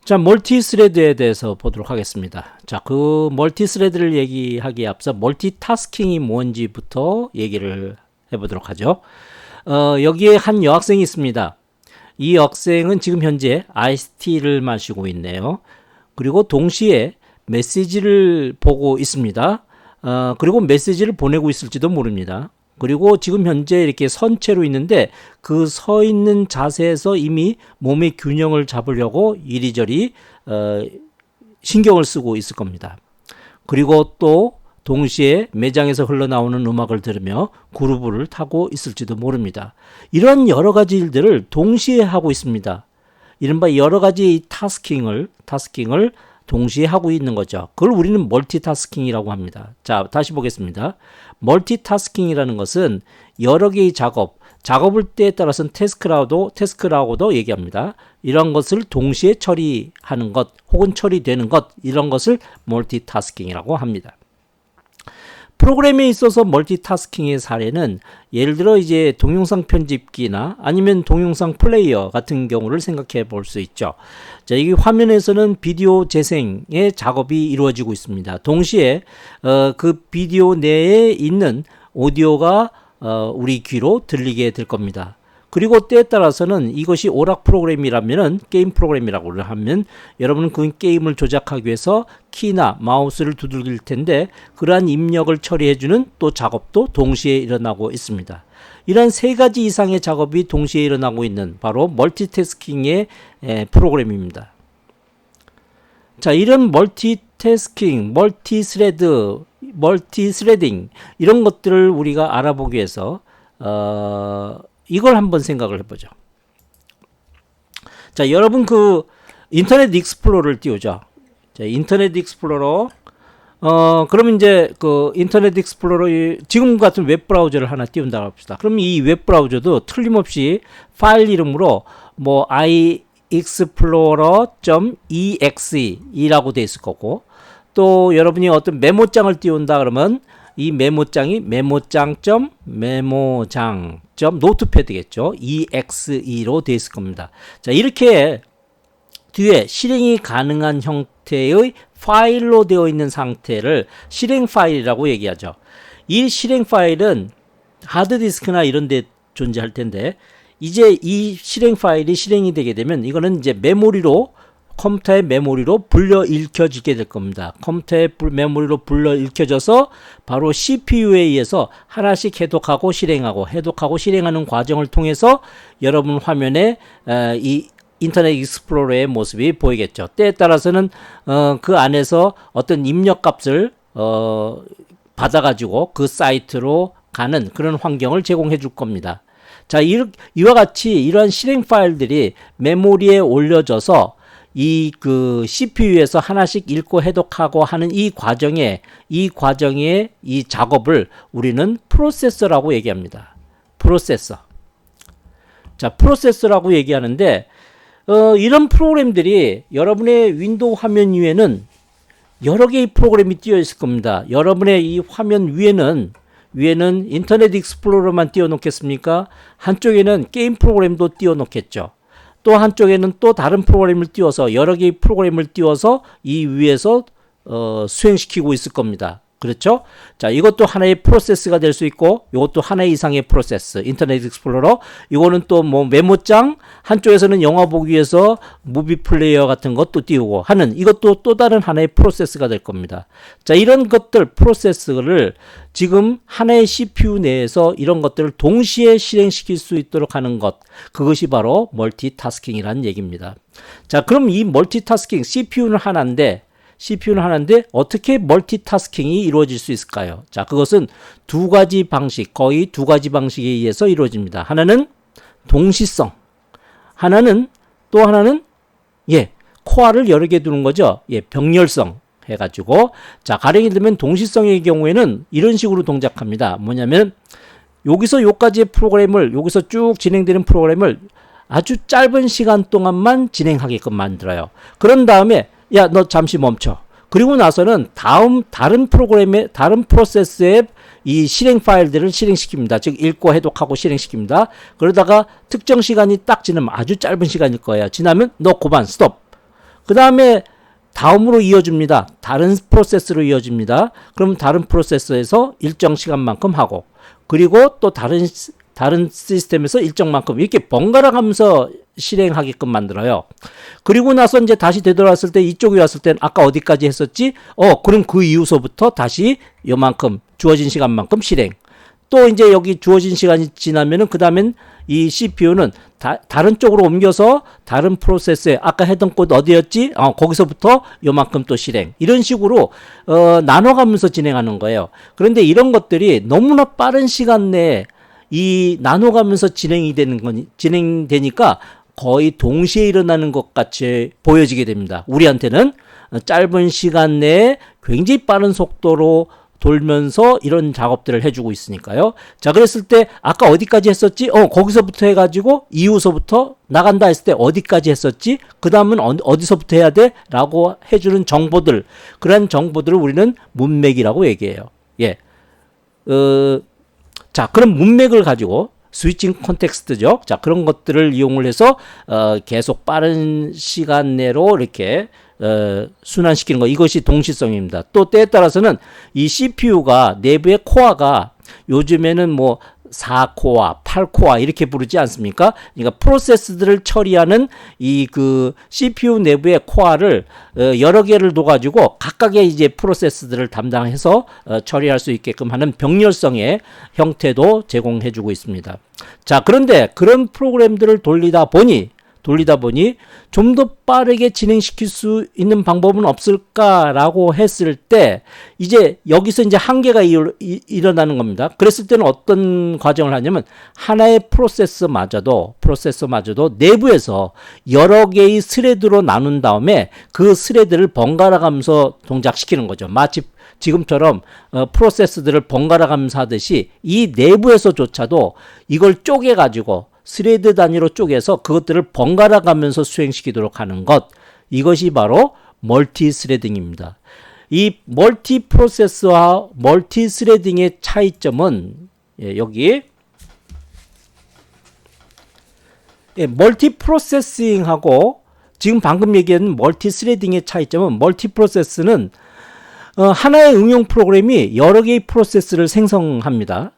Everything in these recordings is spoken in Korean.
자, 멀티스레드에 대해서 보도록 하겠습니다. 자, 그 멀티스레드를 얘기하기에 앞서 멀티타스킹이 뭔지부터 얘기를 해보도록 하죠. 여기에 한 여학생이 있습니다. 이 여학생은 지금 현재 아이스티를 마시고 있네요. 그리고 동시에 메시지를 보고 있습니다. 그리고 메시지를 보내고 있을지도 모릅니다. 그리고 지금 현재 이렇게 선 채로 있는데 그 서 있는 자세에서 이미 몸의 균형을 잡으려고 이리저리 신경을 쓰고 있을 겁니다. 그리고 또 동시에 매장에서 흘러나오는 음악을 들으며 그루브를 타고 있을지도 모릅니다. 이런 여러 가지 일들을 동시에 하고 있습니다. 이른바 여러 가지 타스킹을 동시에 하고 있는 거죠. 그걸 우리는 멀티타스킹이라고 합니다. 자, 다시 보겠습니다. 멀티타스킹이라는 것은 여러 개의 작업을 때에 따라서는 태스크라고도 얘기합니다. 이런 것을 동시에 처리하는 것 혹은 처리되는 것, 이런 것을 멀티타스킹이라고 합니다. 프로그램에 있어서 멀티타스킹의 사례는 예를 들어 이제 동영상 편집기나 아니면 동영상 플레이어 같은 경우를 생각해 볼 수 있죠. 자, 이 화면에서는 비디오 재생의 작업이 이루어지고 있습니다. 동시에 그 비디오 내에 있는 오디오가 우리 귀로 들리게 될 겁니다. 그리고 때에 따라서는 이것이 오락 프로그램이라면은 게임 프로그램이라고 하면 여러분은 그 게임을 조작하기 위해서 키나 마우스를 두들길 텐데 그러한 입력을 처리해주는 또 작업도 동시에 일어나고 있습니다. 이런 세 가지 이상의 작업이 동시에 일어나고 있는 바로 멀티태스킹의 프로그램입니다. 자, 이런 멀티태스킹, 멀티스레딩 이런 것들을 우리가 알아보기 위해서 이걸 한번 생각을 해보죠. 자, 여러분 그 인터넷 익스플로러를 띄우죠. 자, 인터넷 익스플로러. 그럼 이제 그 인터넷 익스플로러 지금 같은 웹 브라우저를 하나 띄운다고 합시다. 그럼 이 웹 브라우저도 틀림없이 파일 이름으로 뭐 iexplorer.exe 라고 돼 있을 거고, 또 여러분이 어떤 메모장을 띄운다 그러면 이 메모장이 메모장 노트패드겠죠. exe로 되어 있을 겁니다. 자, 이렇게 뒤에 실행이 가능한 형태의 파일로 되어 있는 상태를 실행 파일이라고 얘기하죠. 이 실행 파일은 하드디스크나 이런 데 존재할 텐데 이제 이 실행 파일이 실행이 되게 되면 이거는 이제 컴퓨터의 메모리로 불려 읽혀지게 될 겁니다. 컴퓨터의 메모리로 불려 읽혀져서 바로 CPU에 의해서 하나씩 해독하고 실행하는 과정을 통해서 여러분 화면에 이 인터넷 익스플로러의 모습이 보이겠죠. 때에 따라서는 그 안에서 어떤 입력 값을 받아가지고 그 사이트로 가는 그런 환경을 제공해 줄 겁니다. 자, 이와 같이 이러한 실행 파일들이 메모리에 올려져서 이 그 CPU에서 하나씩 읽고 해독하고 하는 이 과정의 이 작업을 우리는 프로세서라고 얘기합니다. 자, 프로세서라고 얘기하는데 이런 프로그램들이 여러분의 윈도우 화면 위에는 여러 개의 프로그램이 띄어 있을 겁니다. 여러분의 이 화면 위에는 인터넷 익스플로러만 띄워 놓겠습니까? 한쪽에는 게임 프로그램도 띄워 놓겠죠. 또 한쪽에는 또 다른 프로그램을 띄워서 여러 개의 프로그램을 띄워서 이 위에서 수행시키고 있을 겁니다. 그렇죠? 자, 이것도 하나의 프로세스가 될 수 있고 이것도 하나의 이상의 프로세스. 인터넷 익스플로러 이거는 또 뭐 메모장, 한쪽에서는 영화 보기 위해서 무비 플레이어 같은 것도 띄우고 하는 이것도 또 다른 하나의 프로세스가 될 겁니다. 자, 이런 것들 프로세스를 지금 하나의 CPU 내에서 이런 것들을 동시에 실행시킬 수 있도록 하는 것, 그것이 바로 멀티타스킹이라는 얘기입니다. 자, 그럼 이 멀티타스킹 CPU는 하나인데 어떻게 멀티타스킹이 이루어질 수 있을까요? 자, 그것은 거의 두 가지 방식에 의해서 이루어집니다. 하나는 동시성, 또 하나는 코어를 여러 개 두는 거죠. 병렬성 해가지고. 자, 가령이 들면 동시성의 경우에는 이런 식으로 동작합니다. 뭐냐면 여기서 여기서 쭉 진행되는 프로그램을 아주 짧은 시간 동안만 진행하게끔 만들어요. 그런 다음에 야, 너 잠시 멈춰. 그리고 나서는 다른 프로세스의 이 실행 파일들을 실행시킵니다. 즉, 읽고 해독하고 실행시킵니다. 그러다가 특정 시간이 딱 지나면 아주 짧은 시간일 거예요. 지나면 너 그만, 스톱. 그 다음에 다음으로 이어집니다. 다른 프로세스로 이어집니다. 그럼 다른 프로세스에서 일정 시간만큼 하고, 그리고 또 다른 시스템에서 일정만큼 이렇게 번갈아 가면서 실행하게끔 만들어요. 그리고 나서 이제 다시 되돌아왔을 때 이쪽에 왔을 땐 아까 어디까지 했었지? 그럼 그 이후서부터 다시 요만큼 주어진 시간만큼 실행. 또 이제 여기 주어진 시간이 지나면은 그 다음엔 이 CPU는 다른 쪽으로 옮겨서 다른 프로세스에 아까 했던 곳 어디였지? 거기서부터 요만큼 또 실행. 이런 식으로 나눠가면서 진행하는 거예요. 그런데 이런 것들이 너무나 빠른 시간 내에 이 나눠가면서 진행되니까 거의 동시에 일어나는 것 같이 보여지게 됩니다. 우리한테는 짧은 시간 내에 굉장히 빠른 속도로 돌면서 이런 작업들을 해주고 있으니까요. 자, 그랬을 때 아까 어디까지 했었지? 거기서부터 해가지고 이후서부터 나간다 했을 때 어디까지 했었지? 그 다음은 어디서부터 해야 돼? 라고 해주는 정보들, 그런 정보들을 우리는 문맥이라고 얘기해요. 예. 자, 그럼 문맥을 가지고 스위칭 컨텍스트죠. 자, 그런 것들을 이용을 해서 계속 빠른 시간 내로 이렇게 순환시키는 거, 이것이 동시성입니다. 또 때에 따라서는 이 CPU가 내부의 코어가 요즘에는 뭐 4코어, 8코어 이렇게 부르지 않습니까? 그러니까 프로세스들을 처리하는 이 그 CPU 내부의 코어를 여러 개를 둬가지고 각각의 이제 프로세스들을 담당해서 처리할 수 있게끔 하는 병렬성의 형태도 제공해주고 있습니다. 자, 그런데 그런 프로그램들을 돌리다 보니 좀 더 빠르게 진행시킬 수 있는 방법은 없을까라고 했을 때 이제 여기서 이제 한계가 일어나는 겁니다. 그랬을 때는 어떤 과정을 하냐면 하나의 프로세서마저도 내부에서 여러 개의 스레드로 나눈 다음에 그 스레드를 번갈아 가면서 동작시키는 거죠. 마치 지금처럼 프로세스들을 번갈아 가면서 하듯이 이 내부에서조차도 이걸 쪼개가지고 스레드 단위로 쪼개서 그것들을 번갈아 가면서 수행시키도록 하는 것, 이것이 바로 멀티 스레딩입니다. 이 멀티 프로세스와 멀티 스레딩의 차이점은 여기 멀티 프로세싱하고 지금 방금 얘기한 멀티 스레딩의 차이점은, 멀티 프로세스는 하나의 응용 프로그램이 여러 개의 프로세스를 생성합니다.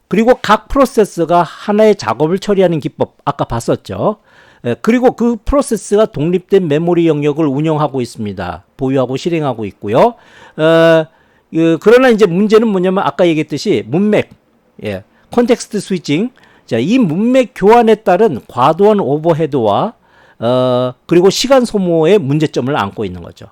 그리고 각 프로세스가 하나의 작업을 처리하는 기법 아까 봤었죠. 그리고 그 프로세스가 독립된 메모리 영역을 운영하고 있습니다. 보유하고 실행하고 있고요. 그러나 이제 문제는 뭐냐면 아까 얘기했듯이 문맥, 컨텍스트 스위칭. 자, 이 문맥 교환에 따른 과도한 오버헤드와 그리고 시간 소모의 문제점을 안고 있는 거죠.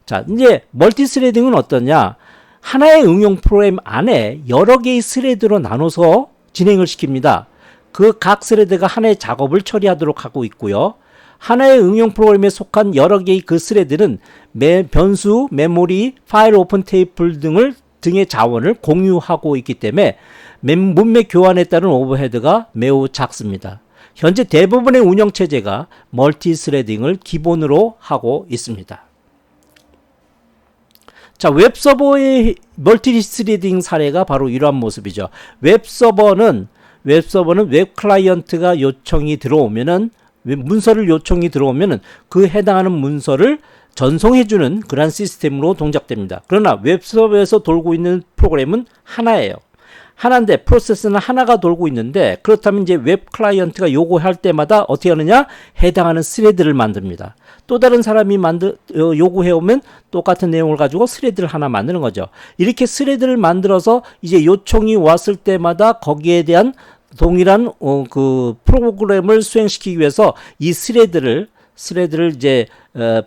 자, 이제 멀티스레딩은 어떠냐? 하나의 응용 프로그램 안에 여러 개의 스레드로 나눠서 진행을 시킵니다. 그 각 스레드가 하나의 작업을 처리하도록 하고 있고요. 하나의 응용 프로그램에 속한 여러 개의 그 스레드는 변수, 메모리, 파일 오픈 테이블 등의 자원을 공유하고 있기 때문에 문맥 교환에 따른 오버헤드가 매우 작습니다. 현재 대부분의 운영체제가 멀티스레딩을 기본으로 하고 있습니다. 자, 웹서버의 멀티스레딩 사례가 바로 이러한 모습이죠. 웹서버는 웹 클라이언트가 요청이 들어오면은, 문서를 요청이 들어오면은 그 해당하는 문서를 전송해주는 그런 시스템으로 동작됩니다. 그러나 웹서버에서 돌고 있는 프로그램은 하나예요. 하나인데 프로세스는 하나가 돌고 있는데, 그렇다면 이제 웹 클라이언트가 요구할 때마다 어떻게 하느냐? 해당하는 스레드를 만듭니다. 또 다른 사람이 요구해오면 똑같은 내용을 가지고 스레드를 하나 만드는 거죠. 이렇게 스레드를 만들어서 이제 요청이 왔을 때마다 거기에 대한 동일한 그 프로그램을 수행시키기 위해서 이 스레드를 이제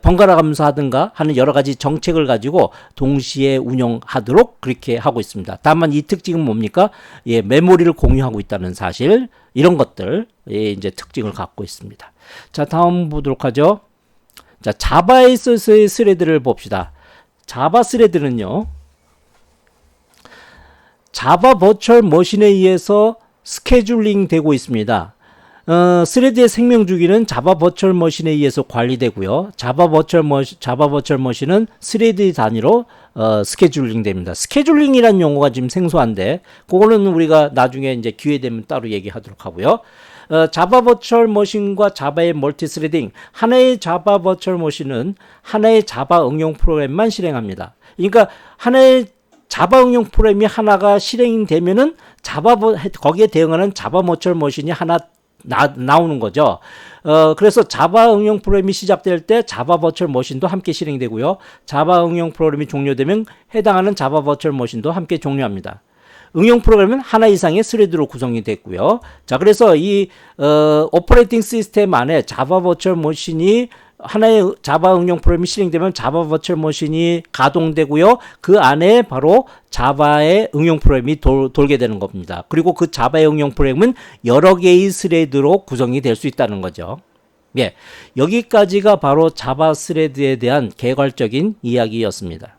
번갈아 가면서 하든가 하는 여러 가지 정책을 가지고 동시에 운영하도록 그렇게 하고 있습니다. 다만 이 특징은 뭡니까? 메모리를 공유하고 있다는 사실, 이런 것들 이제 특징을 갖고 있습니다. 자, 다음 보도록 하죠. 자, 자바에서의 스레드를 봅시다. 자바 스레드는요, 자바 버추얼 머신에 의해서 스케줄링 되고 있습니다. 스레드의 생명 주기는 자바 버추얼 머신에 의해서 관리되고요. 자바 버추얼 머신은 스레드 단위로 스케줄링 됩니다. 스케줄링이라는 용어가 지금 생소한데, 그거는 우리가 나중에 이제 기회 되면 따로 얘기하도록 하고요. 자바 버추얼 머신과 자바의 멀티스레딩, 하나의 자바 버추얼 머신은 하나의 자바 응용 프로그램만 실행합니다. 그러니까 하나의 자바 응용 프로그램이 하나가 실행되면은 거기에 대응하는 자바 버추얼 머신이 하나 나오는 거죠. 그래서 자바 응용 프로그램이 시작될 때 자바 버추얼 머신도 함께 실행되고요. 자바 응용 프로그램이 종료되면 해당하는 자바 버추얼 머신도 함께 종료합니다. 응용 프로그램은 하나 이상의 스레드로 구성이 됐고요. 자, 그래서 이 오퍼레이팅 시스템 안에 자바 버추얼 머신이 하나의 자바 응용 프로그램이 실행되면 자바 버추얼 머신이 가동되고요. 그 안에 바로 자바의 응용 프로그램이 돌게 되는 겁니다. 그리고 그 자바의 응용 프로그램은 여러 개의 스레드로 구성이 될 수 있다는 거죠. 예, 여기까지가 바로 자바 스레드에 대한 개괄적인 이야기였습니다.